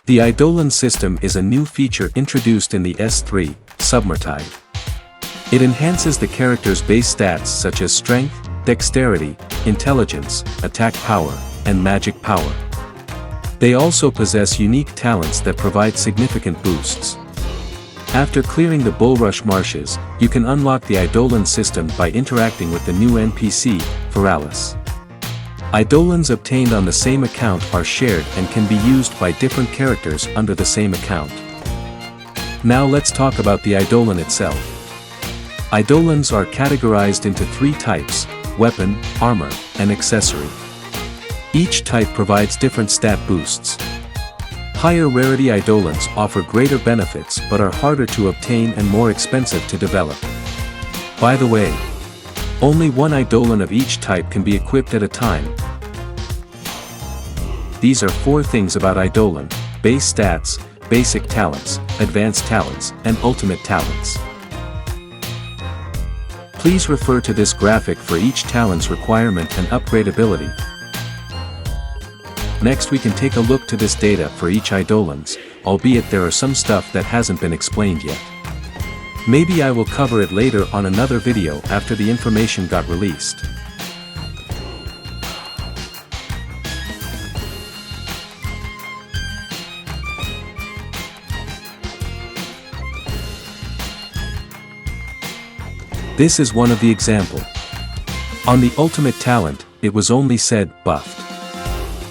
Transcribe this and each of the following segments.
The Idolan system is a new feature introduced in the S3, Submertide. It enhances the character's base stats such as strength, dexterity, intelligence, attack power, and magic power. They also possess unique talents that provide significant boosts. After clearing the Bulrush Marshes, you can unlock the Idolan system by interacting with the new NPC, Feralis. Idolans obtained on the same account are shared and can be used by different characters under the same account. Now let's talk about the Idolan itself. Idolans are categorized into 3 types: weapon, armor, and accessory. Each type provides different stat boosts. Higher rarity Idolans offer greater benefits but are harder to obtain and more expensive to develop. By the way, only one Idolan of each type can be equipped at a time. These are 4 things about Idolan: base stats, basic talents, advanced talents, and ultimate talents. Please refer to this graphic for each talent's requirement and upgradability. Next we can take a look to this data for each Idolans, albeit there are some stuff that hasn't been explained yet. Maybe I will cover it later on another video after the information got released. This is one of the example. On the ultimate talent, it was only said buffed.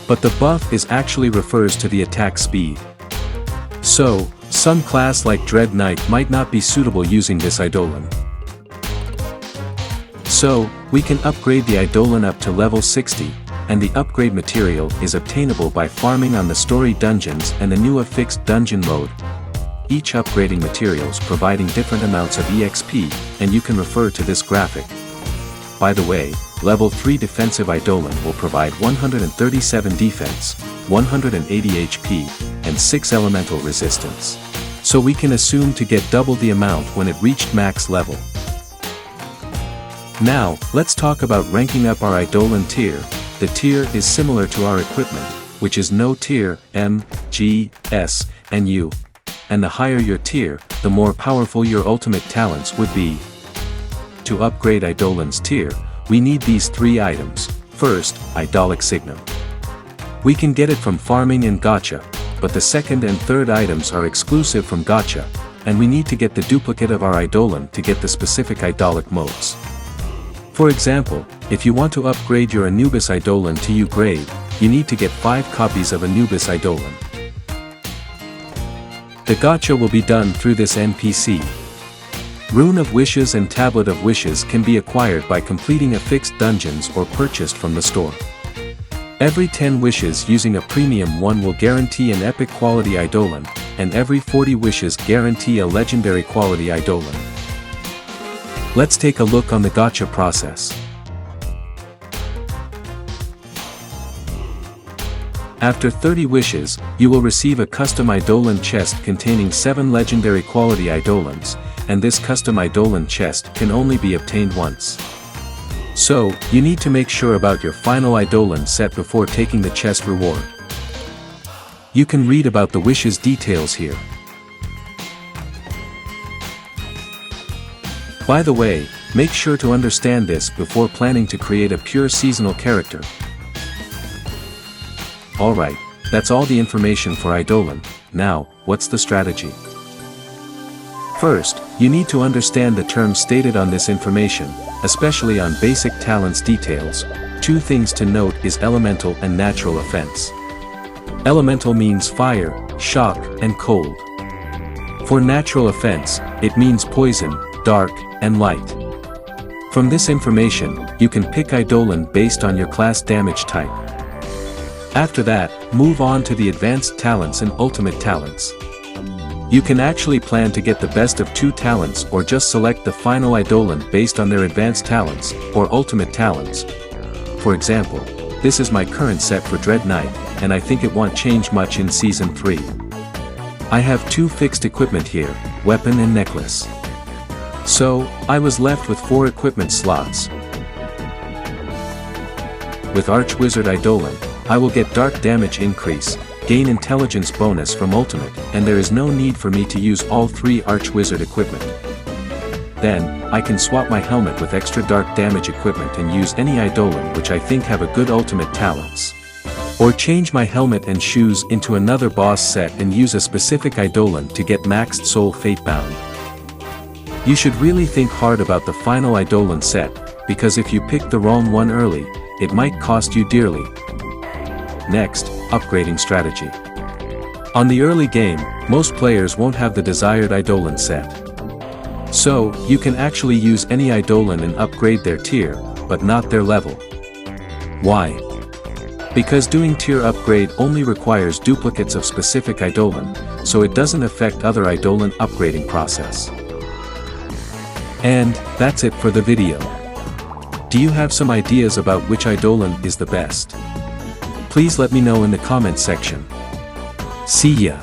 But the buff is actually refers to the attack speed. So, some class like Dread Knight might not be suitable using this Idolan. So, we can upgrade the Idolan up to level 60, and the upgrade material is obtainable by farming on the story dungeons and the new affixed dungeon mode. Each upgrading materials providing different amounts of EXP, and you can refer to this graphic. By the way, level 3 defensive Idolan will provide 137 defense, 180 HP, and 6 elemental resistance. So we can assume to get double the amount when it reached max level. Now, let's talk about ranking up our Idolan tier. The tier is similar to our equipment, which is no tier, M, G, S, and U. And the higher your tier, the more powerful your ultimate talents would be. To upgrade Idolan's tier, we need these 3 items. First, Idolic Signum. We can get it from farming and gacha, but the second and third items are exclusive from gacha, and we need to get the duplicate of our Idolan to get the specific Idolic modes. For example, if you want to upgrade your Anubis Idolan to U grade, you need to get 5 copies of Anubis Idolan. The gacha will be done through this NPC. Rune of Wishes and Tablet of Wishes can be acquired by completing affixed dungeons or purchased from the store. Every 10 wishes using a premium one will guarantee an epic quality Idolan, and every 40 wishes guarantee a legendary quality Idolan. Let's take a look on the gacha process. After 30 wishes, you will receive a custom Idolan chest containing 7 legendary quality Idolans, and this custom Idolan chest can only be obtained once. So, you need to make sure about your final Idolan set before taking the chest reward. You can read about the wishes details here. By the way, make sure to understand this before planning to create a pure seasonal character. Alright, that's all the information for Idolan. Now, what's the strategy? First, you need to understand the terms stated on this information, especially on basic talents details. 2 things to note is elemental and natural offense. Elemental means fire, shock, and cold. For natural offense, it means poison, dark, and light. From this information, you can pick Idolan based on your class damage type. After that, move on to the advanced talents and ultimate talents. You can actually plan to get the best of 2 talents or just select the final Idolan based on their advanced talents or ultimate talents. For example, this is my current set for Dread Knight, and I think it won't change much in Season 3. I have 2 fixed equipment here, weapon and necklace. So, I was left with 4 equipment slots. With Archwizard Idolan, I will get dark damage increase, gain intelligence bonus from ultimate, and there is no need for me to use all 3 archwizard equipment. Then, I can swap my helmet with extra dark damage equipment and use any Eidolon which I think have a good ultimate talents. Or change my helmet and shoes into another boss set and use a specific Eidolon to get maxed soul fatebound. You should really think hard about the final Idolan set, because if you pick the wrong one early, it might cost you dearly. Next, upgrading strategy. On the early game, most players won't have the desired Idolan set. So, you can actually use any Idolan and upgrade their tier, but not their level. Why? Because doing tier upgrade only requires duplicates of specific Idolan, so it doesn't affect other Idolan upgrading process. And, that's it for the video. Do you have some ideas about which Idolan is the best? Please let me know in the comment section. See ya!